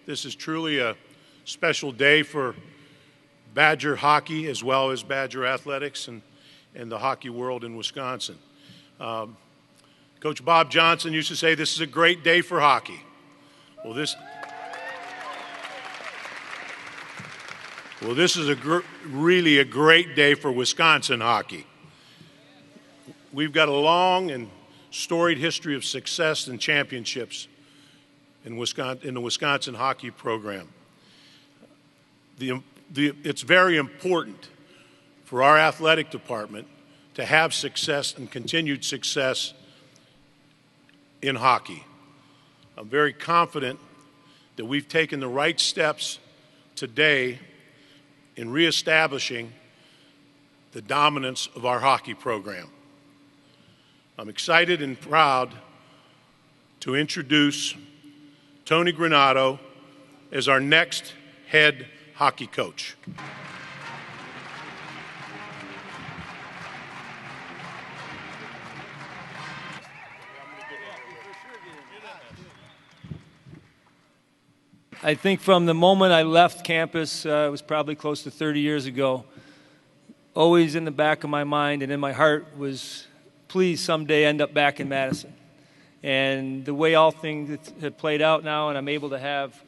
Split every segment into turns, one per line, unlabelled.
This is truly a special day for Badger hockey as well as Badger athletics and the hockey world in Wisconsin. Coach Bob Johnson used to say this is a great day for hockey. Well, this is really a great day for Wisconsin hockey. We've got a long and storied history of success and championships in the Wisconsin hockey program. It's very important for our athletic department to have success and continued success in hockey. I'm very confident that we've taken the right steps today in reestablishing the dominance of our hockey program. I'm excited and proud to introduce Tony Granato as our next head hockey coach.
I think from the moment I left campus, it was probably close to 30 years ago, always in the back of my mind and in my heart was, please someday end up back in Madison. And the way all things have played out now, and I'm able to have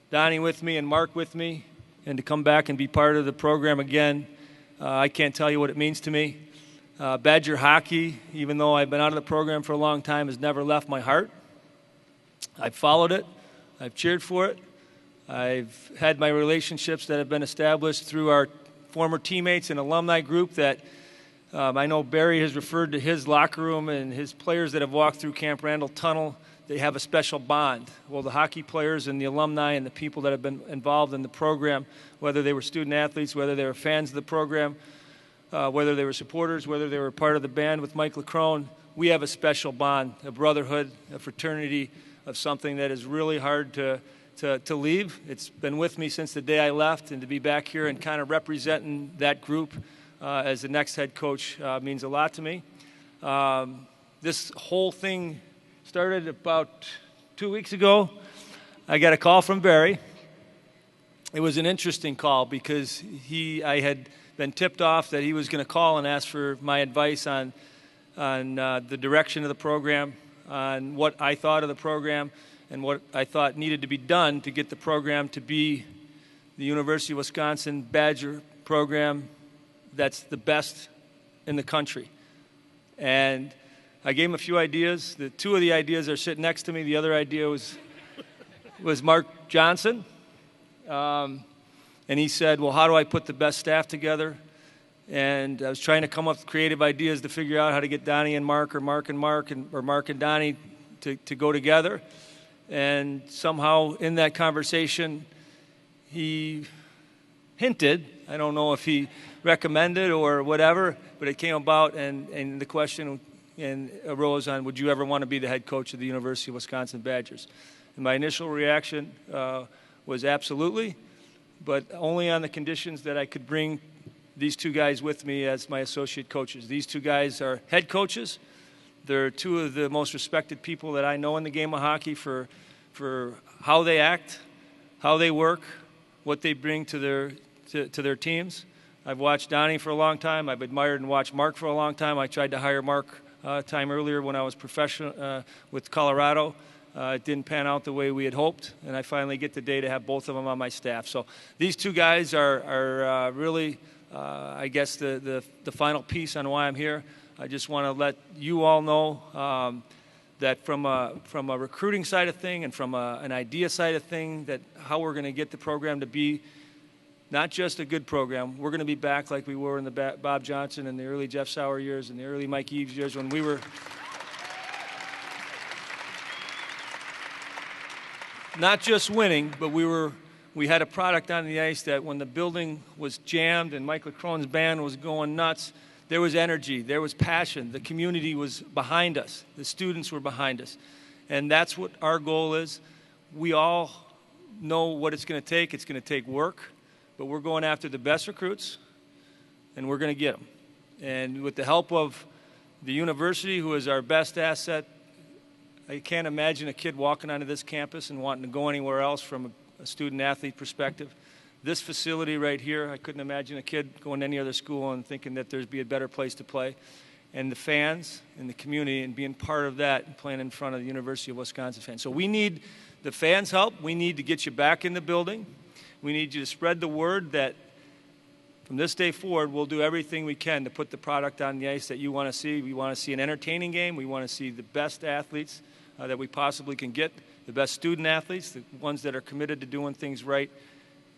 Donnie with me and Mark with me, and to come back and be part of the program again, I can't tell you what it means to me. Badger hockey, even though I've been out of the program for a long time, has never left my heart. I've followed it. I've cheered for it. I've had my relationships that have been established through our former teammates and alumni group that I know Barry has referred to his locker room and his players that have walked through Camp Randall Tunnel. They have a special bond. Well, the hockey players and the alumni and the people that have been involved in the program, whether they were student athletes, whether they were fans of the program, whether they were supporters, whether they were part of the band with Mike LeCrone, we have a special bond, a brotherhood, a fraternity of something that is really hard to leave. It's been with me since the day I left, and to be back here and kind of representing that group as the next head coach means a lot to me. This whole thing started about 2 weeks ago. I got a call from Barry. It was an interesting call because I had been tipped off that he was going to call and ask for my advice on the direction of the program, on what I thought of the program, and what I thought needed to be done to get the program to be the University of Wisconsin Badger program that's the best in the country. And I gave him a few ideas. The two of the ideas are sitting next to me. The other idea was Mark Johnson. And he said, well, how do I put the best staff together? And I was trying to come up with creative ideas to figure out how to get Donnie and Mark, or Mark and Mark, or Mark and Donnie to go together. And somehow in that conversation, he hinted, I don't know if he recommended or whatever, but it came about, and the question arose on, would you ever want to be the head coach of the University of Wisconsin Badgers? And my initial reaction was absolutely, but only on the conditions that I could bring these two guys with me as my associate coaches. These two guys are head coaches. They're two of the most respected people that I know in the game of hockey for how they act, how they work, what they bring to their teams. I've watched Donnie for a long time. I've admired and watched Mark for a long time. I tried to hire Mark time earlier when I was professional with Colorado. It didn't pan out the way we had hoped, and I finally get the day to have both of them on my staff. So these two guys are really, I guess, the final piece on why I'm here. I just want to let you all know that from a recruiting side of thing and from an idea side of thing, that how we're going to get the program to be not just a good program. We're going to be back like we were in the Bob Johnson and the early Jeff Sauer years and the early Mike Eves years when we were not just winning, but we had a product on the ice that when the building was jammed and Mike LeCrone's band was going nuts, there was energy, there was passion. The community was behind us. The students were behind us. And that's what our goal is. We all know what it's going to take. It's going to take work, but we're going after the best recruits, and we're going to get them. And with the help of the university, who is our best asset, I can't imagine a kid walking onto this campus and wanting to go anywhere else from a student-athlete perspective. This facility right here, I couldn't imagine a kid going to any other school and thinking that there'd be a better place to play. And the fans and the community and being part of that and playing in front of the University of Wisconsin fans. So we need the fans' help. We need to get you back in the building. We need you to spread the word that from this day forward, we'll do everything we can to put the product on the ice that you want to see. We want to see an entertaining game. We want to see the best athletes that we possibly can get, the best student athletes, the ones that are committed to doing things right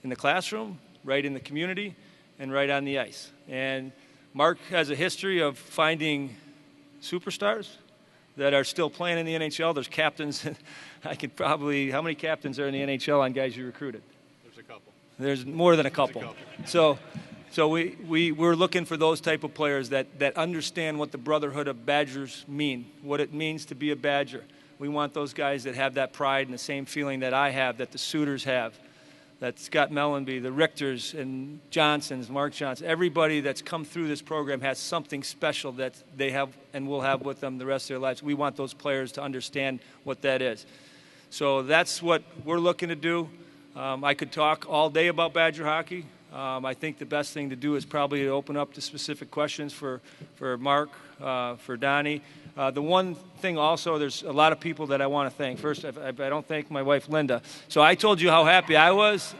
in the classroom, right in the community, and right on the ice. And Mark has a history of finding superstars that are still playing in the NHL. There's captains. I could probably, how many captains are in the NHL on guys you recruited?
There's a couple.
There's more than a couple. So we're looking for those type of players that understand what the brotherhood of Badgers mean, what it means to be a Badger. We want those guys that have that pride and the same feeling that I have, that the Suitors have, that Scott Mellenby, the Richters and Johnsons, Mark Johnson, everybody that's come through this program has something special that they have and will have with them the rest of their lives. We want those players to understand what that is. So that's what we're looking to do. I could talk all day about Badger hockey. I think the best thing to do is probably to open up to specific questions for Mark, for Donnie. The one thing also, there's a lot of people that I want to thank. First, I don't thank my wife, Linda. So I told you how happy I was.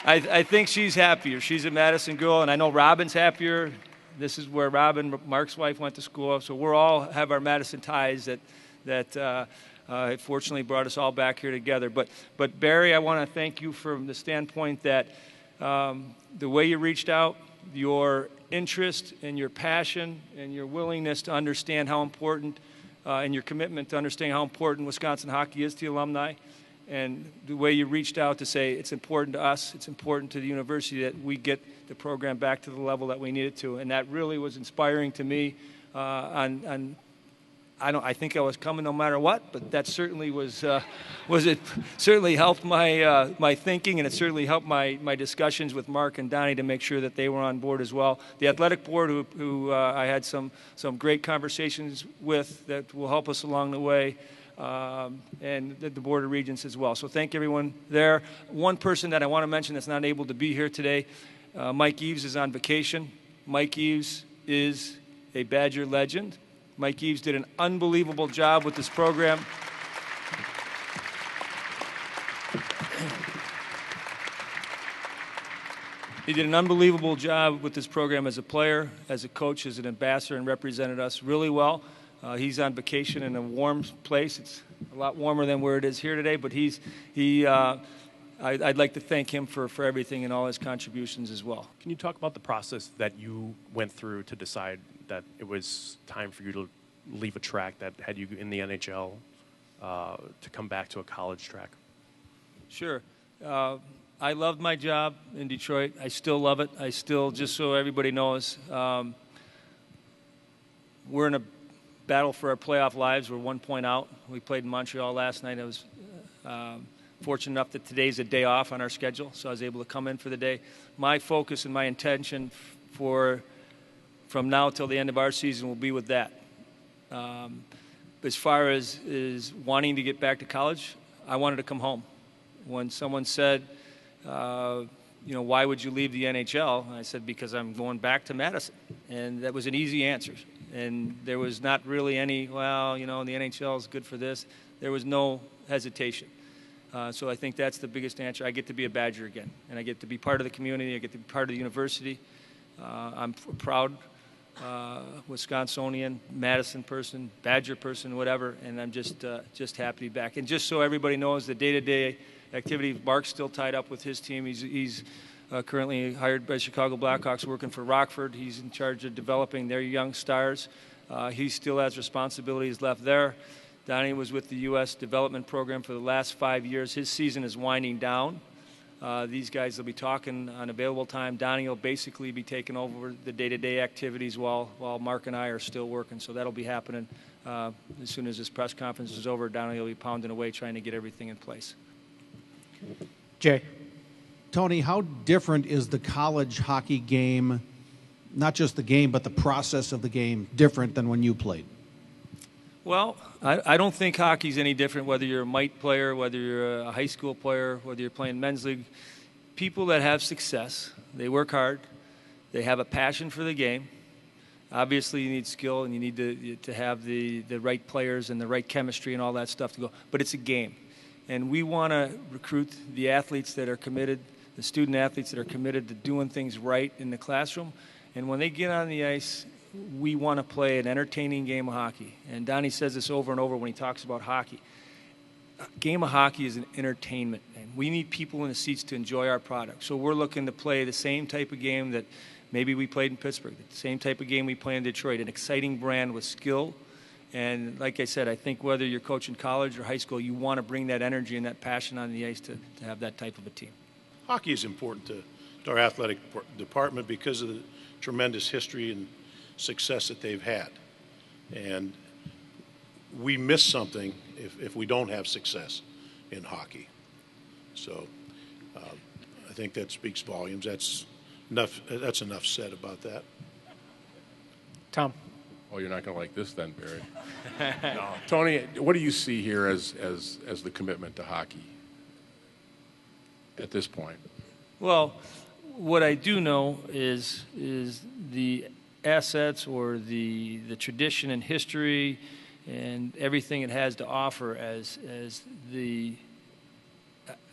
I think she's happier. She's a Madison girl, and I know Robin's happier. This is where Robin, Mark's wife, went to school. So we're all have our Madison ties that fortunately brought us all back here together. But Barry, I want to thank you from the standpoint that the way you reached out, your interest and your passion and your willingness to understand how important and your commitment to understand how important Wisconsin hockey is to the alumni, and the way you reached out to say it's important to us, it's important to the university that we get the program back to the level that we need it to. And that really was inspiring to me I think I was coming no matter what, but that certainly it certainly helped my thinking, and it certainly helped my discussions with Mark and Donnie to make sure that they were on board as well. The athletic board, who I had some great conversations with that will help us along the way, and the Board of Regents as well. So thank everyone there. One person that I want to mention that's not able to be here today, Mike Eves is on vacation. Mike Eves is a Badger legend. Mike Eves did an unbelievable job with this program. He did an unbelievable job with this program as a player, as a coach, as an ambassador, and represented us really well. He's on vacation in a warm place. It's a lot warmer than where it is here today, but I'd like to thank him for everything and all his contributions as well.
Can you talk about the process that you went through to decide that it was time for you to leave a track that had you in the NHL to come back to a college track?
Sure. I loved my job in Detroit. I still love it. I still, just so everybody knows, we're in a battle for our playoff lives. We're 1 point out. We played in Montreal last night. I was fortunate enough that today's a day off on our schedule, so I was able to come in for the day. My focus and my intention from now till the end of our season will be with that. As far as wanting to get back to college, I wanted to come home. When someone said, why would you leave the NHL? I said, because I'm going back to Madison. And that was an easy answer. And there was not really any, the NHL is good for this. There was no hesitation. So I think that's the biggest answer. I get to be a Badger again, and I get to be part of the community. I get to be part of the university. I'm proud Wisconsinian, Madison person, Badger person, whatever, and I'm just happy to be back. And just so everybody knows, the day-to-day activity, Mark's still tied up with his team. He's currently hired by Chicago Blackhawks, working for Rockford. He's in charge of developing their young stars. He still has responsibilities left there. Donnie was with the U.S. development program for the last 5 years. His season is winding down. These guys will be talking on available time. Donnie will basically be taking over the day-to-day activities while Mark and I are still working. So that'll be happening as soon as this press conference is over. Donnie will be pounding away trying to get everything in place.
Jay. Tony, how different is the college hockey game, not just the game, but the process of the game, different than when you played?
Well, I don't think hockey's any different whether you're a mite player, whether you're a high school player, whether you're playing men's league. People that have success, they work hard, they have a passion for the game. Obviously, you need skill and you need to have the right players and the right chemistry and all that stuff to go. But it's a game. And we want to recruit the athletes that are committed, the student athletes that are committed to doing things right in the classroom. And when they get on the ice, we want to play an entertaining game of hockey. And Donnie says this over and over when he talks about hockey. A game of hockey is an entertainment, and we need people in the seats to enjoy our product. So we're looking to play the same type of game that maybe we played in Pittsburgh, the same type of game we play in Detroit, an exciting brand with skill. And like I said, I think whether you're coaching college or high school, you want to bring that energy and that passion on the ice to have that type of a team.
Hockey is important to our athletic department because of the tremendous history and success that they've had. And we miss something if we don't have success in hockey. So I think that speaks volumes. That's enough said about that.
Tom.
Oh, you're not going to like this then, Barry. No. Tony, what do you see here as the commitment to hockey at this point?
Well, what I do know is the assets or the tradition and history and everything it has to offer as the,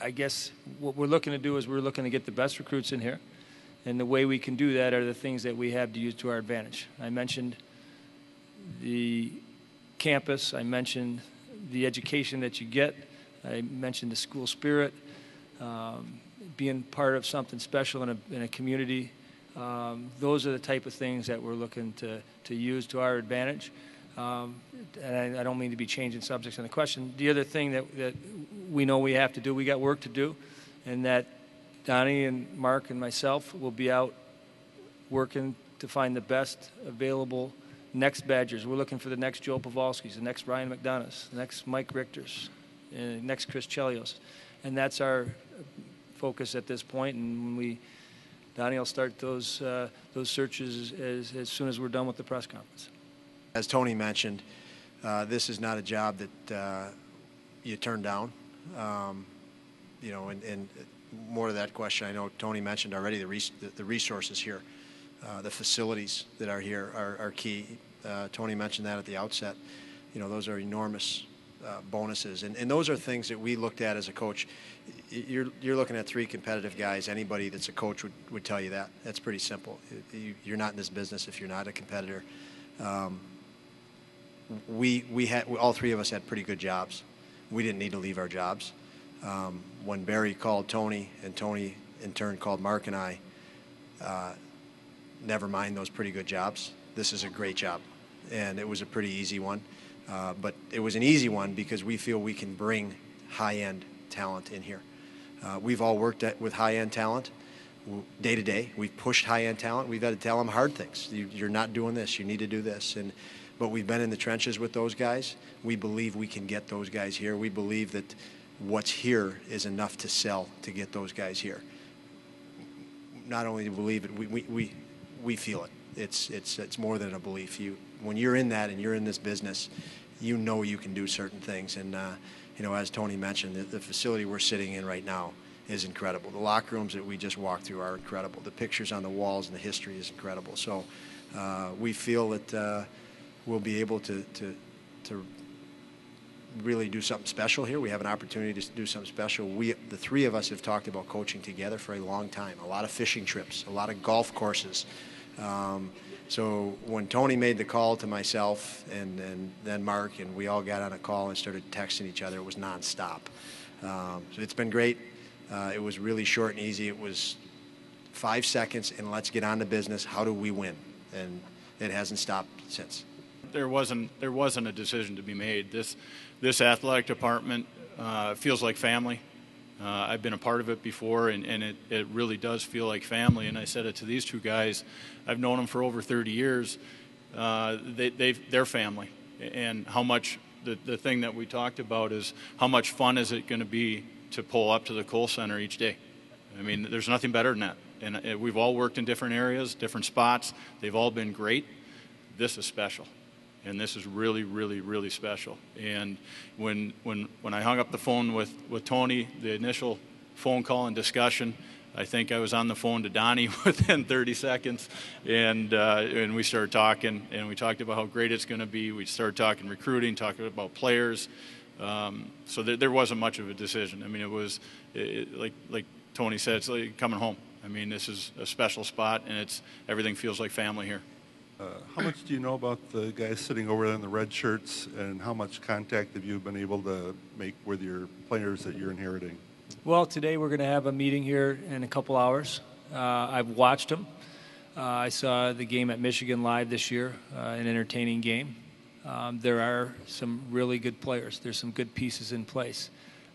I guess what we're looking to do is we're looking to get the best recruits in here. And the way we can do that are the things that we have to use to our advantage. I mentioned the campus. I mentioned the education that you get. I mentioned the school spirit, being part of something special in a community. Those are the type of things that we're looking to use to our advantage. And I don't mean to be changing subjects on the question. The other thing that we know we have to do, we got work to do, and that Donnie and Mark and myself will be out working to find the best available next Badgers. We're looking for the next Joe Pavelskis, the next Ryan McDonoughs, the next Mike Richters, next Chris Chelios. And that's our focus at this point. And when Donnie will start those searches as soon as we're done with the press conference.
As Tony mentioned, this is not a job that you turn down. You know, and more to that question, I know Tony mentioned already the resources here, the facilities that are here are key. Tony mentioned that at the outset. You know, those are enormous bonuses, and those are things that we looked at as a coach. You're looking at three competitive guys. Anybody that's a coach would tell you that. That's pretty simple. You're not in this business if you're not a competitor. We had all three of us had pretty good jobs. We didn't need to leave our jobs. When Barry called Tony, and Tony in turn called Mark and I, never mind those pretty good jobs. This is a great job, and it was a pretty easy one. But it was an easy one because we feel we can bring high-end talent in here. We've all worked with high-end talent day to day. We've pushed high-end talent. We've had to tell them hard things. You're not doing this. You need to do this. But we've been in the trenches with those guys. We believe we can get those guys here. We believe that what's here is enough to sell to get those guys here. Not only do we believe it, we feel it. It's more than a belief. When you're in that and you're in this business, you know you can do certain things. And you know, as Tony mentioned, the facility we're sitting in right now is incredible. The locker rooms that we just walked through are incredible. The pictures on the walls and the history is incredible. So we feel that we'll be able to really do something special here. We have an opportunity to do something special. The three of us have talked about coaching together for a long time. A lot of fishing trips, a lot of golf courses. So when Tony made the call to myself and then Mark, and we all got on a call and started texting each other, it was nonstop. So it's been great. It was really short and easy. It was 5 seconds, and let's get on to business. How do we win? And it hasn't stopped since.
There wasn't a decision to be made. This athletic department feels like family. I've been a part of it before, and it really does feel like family. And I said it to these two guys. I've known them for over 30 years. They're family. And how much the thing that we talked about is how much fun is it going to be to pull up to the Kohl Center each day. I mean, there's nothing better than that. And we've all worked in different areas, different spots. They've all been great. This is special. and this is really, really, really special. And when I hung up the phone with Tony, the initial phone call and discussion, I think I was on the phone to Donnie within 30 seconds, and we started talking, and we talked about how great it's going to be. We started talking recruiting, talking about players. So there wasn't much of a decision. I mean, it was like Tony said, it's like coming home. I mean, this is a special spot, and everything feels like family here.
How much do you know about the guys sitting over there in the red shirts, and how much contact have you been able to make with your players that you're inheriting?
Well, today we're going to have a meeting here in a couple hours. I've watched them. I saw the game at Michigan live this year, an entertaining game. There are some really good players. There's some good pieces in place.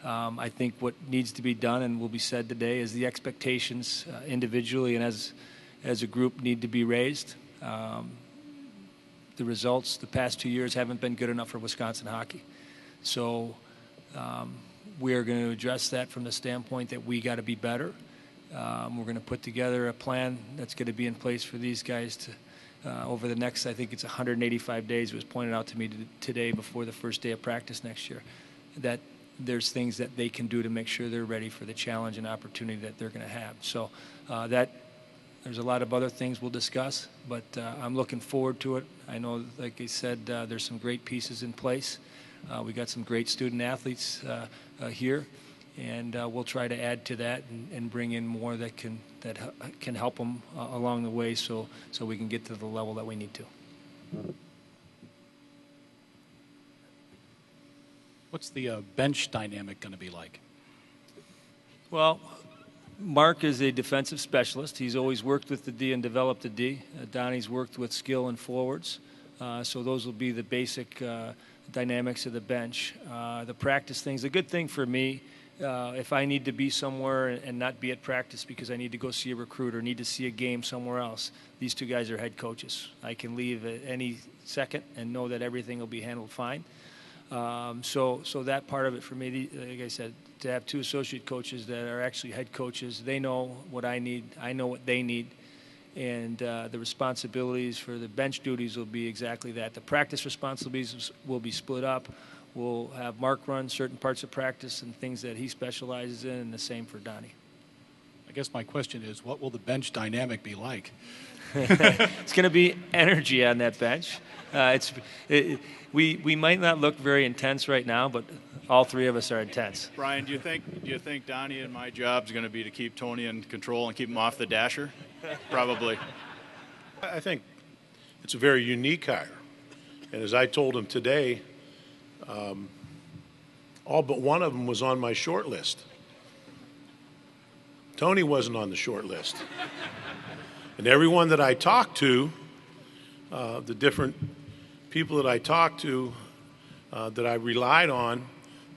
I think what needs to be done and will be said today is the expectations individually and as a group need to be raised. The results the past 2 years haven't been good enough for Wisconsin hockey. So we are going to address that from the standpoint that we got to be better. We're going to put together a plan that's going to be in place for these guys to over the next, I think it's 185 days. It was pointed out to me today before the first day of practice next year that there's things that they can do to make sure they're ready for the challenge and opportunity that they're going to have. So there's a lot of other things we'll discuss, but I'm looking forward to it. I know, like I said, there's some great pieces in place. We got some great student athletes here, and we'll try to add to that and bring in more that can help them along the way, so we can get to the level that we need to.
What's the bench dynamic going to be like?
Well, Mark is a defensive specialist. He's always worked with the D and developed the D. Donnie's worked with skill and forwards. So those will be the basic dynamics of the bench. The practice things, the good thing for me, if I need to be somewhere and not be at practice because I need to go see a recruit or need to see a game somewhere else, these two guys are head coaches. I can leave at any second and know that everything will be handled fine. So that part of it for me, like I said, to have two associate coaches that are actually head coaches, they know what I need, I know what they need, and the responsibilities for the bench duties will be exactly that. The practice responsibilities will be split up. We'll have Mark run certain parts of practice and things that he specializes in, and the same for Donnie.
I guess my question is, what will the bench dynamic be like?
It's going to be energy on that bench. We might not look very intense right now, but all three of us are intense.
Brian, do you think Donnie and my job is going to be to keep Tony in control and keep him off the dasher? Probably.
I think it's a very unique hire. And as I told him today, all but one of them was on my short list. Tony wasn't on the short list. And everyone that I talked to, the different people that I talked to that I relied on,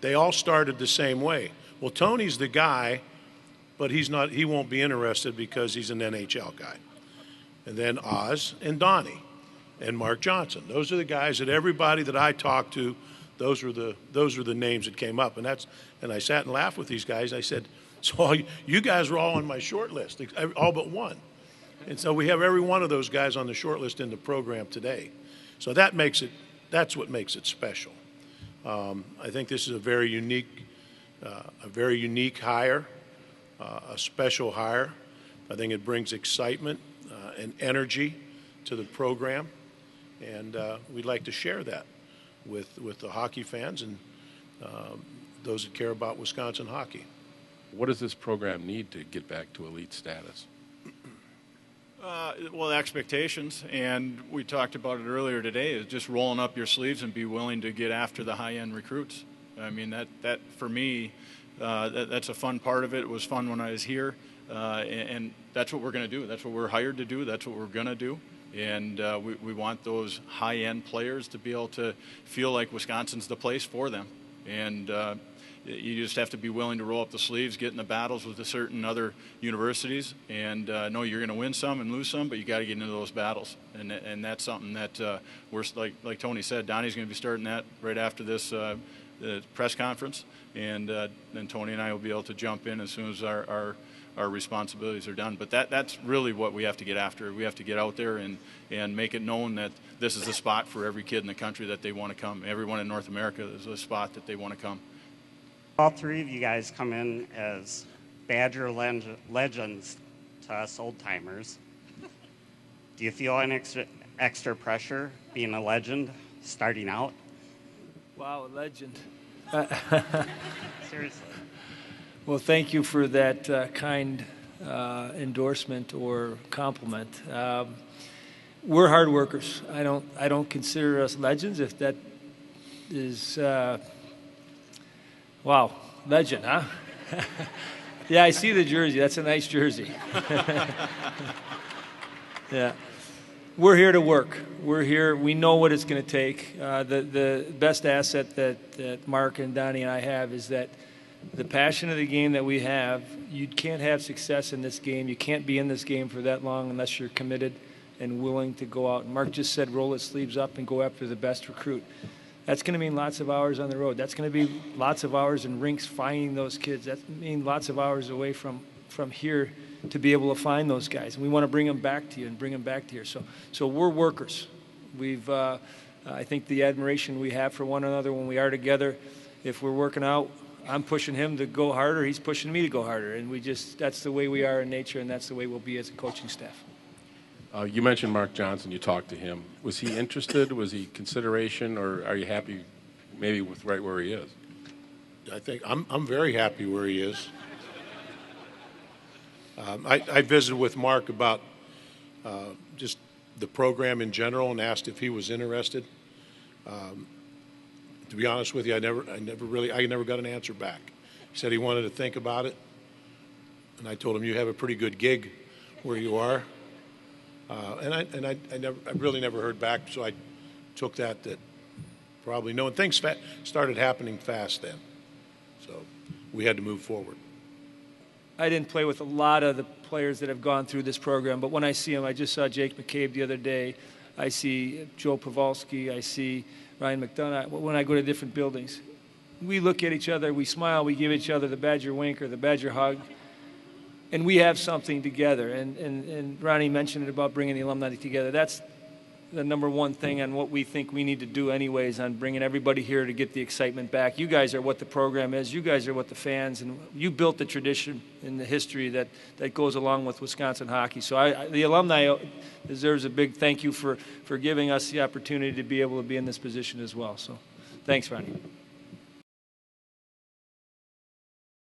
they all started the same way. Well, Tony's the guy, but he won't be interested because he's an NHL guy. And then Oz and Donnie and Mark Johnson. Those are the guys that everybody that I talked to, those were the names that came up. And I sat and laughed with these guys. I said, so you guys were all on my short list, all but one. And so we have every one of those guys on the short list in the program today. So that's what makes it special. I think this is a very unique hire, a special hire. I think it brings excitement and energy to the program, and we'd like to share that with the hockey fans and those that care about Wisconsin hockey.
What does this program need to get back to elite status?
Well, expectations, and we talked about it earlier today, is just rolling up your sleeves and be willing to get after the high-end recruits. I mean, that for me, that's a fun part of it. It was fun when I was here, and that's what we're going to do. That's what we're hired to do. That's what we're going to do. And we want those high-end players to be able to feel like Wisconsin's the place for them. And you just have to be willing to roll up the sleeves, get in the battles with the certain other universities, and know you're going to win some and lose some, but you got to get into those battles. And that's something that we're, like Tony said, Donnie's going to be starting that right after this the press conference, and then Tony and I will be able to jump in as soon as our our responsibilities are done. But that's really what we have to get after. We have to get out there and make it known that this is a spot for every kid in the country that they want to come. Everyone in North America, there's a spot that they want to come.
All three of you guys come in as Badger legends to us old-timers. Do you feel any extra pressure being a legend starting out?
Wow, a legend.
Seriously.
Well, thank you for that kind endorsement or compliment. We're hard workers. I don't consider us legends. If that is, wow, legend, huh? Yeah, I see the jersey. That's a nice jersey. Yeah. We're here to work. We're here. We know what it's going to take. The best asset that Mark and Donnie and I have is that the passion of the game that we have. You can't have success in this game. You can't be in this game for that long unless you're committed and willing to go out. And Mark just said roll his sleeves up and go after the best recruit. That's going to mean lots of hours on the road. That's going to be lots of hours in rinks finding those kids. That means lots of hours away from here to be able to find those guys. And we want to bring them back to you and bring them back to here. So we're workers. We've, I think the admiration we have for one another when we are together, if we're working out, I'm pushing him to go harder, he's pushing me to go harder. And that's the way we are in nature, and that's the way we'll be as a coaching staff.
You mentioned Mark Johnson. You talked to him. Was he interested? Was he consideration? Or are you happy maybe with right where he is?
I think I'm very happy where he is. I visited with Mark about just the program in general and asked if he was interested. To be honest with you, I never got an answer back. He said he wanted to think about it, and I told him you have a pretty good gig where you are, and I really never heard back. So I took that probably no. And things started happening fast then, so we had to move forward.
I didn't play with a lot of the players that have gone through this program, but when I see them, I just saw Jake McCabe the other day. I see Joe Pawlowski. I see Ryan McDonough. When I go to different buildings, we look at each other, we smile, we give each other the Badger wink or the Badger hug, and we have something together. And Ronnie mentioned it about bringing the alumni together. That's the number one thing on what we think we need to do anyways on bringing everybody here to get the excitement back. You guys are what the program is. You guys are what the fans, and you built the tradition and the history that goes along with Wisconsin hockey. So the alumni deserves a big thank you for giving us the opportunity to be able to be in this position as well. So thanks, Ronnie.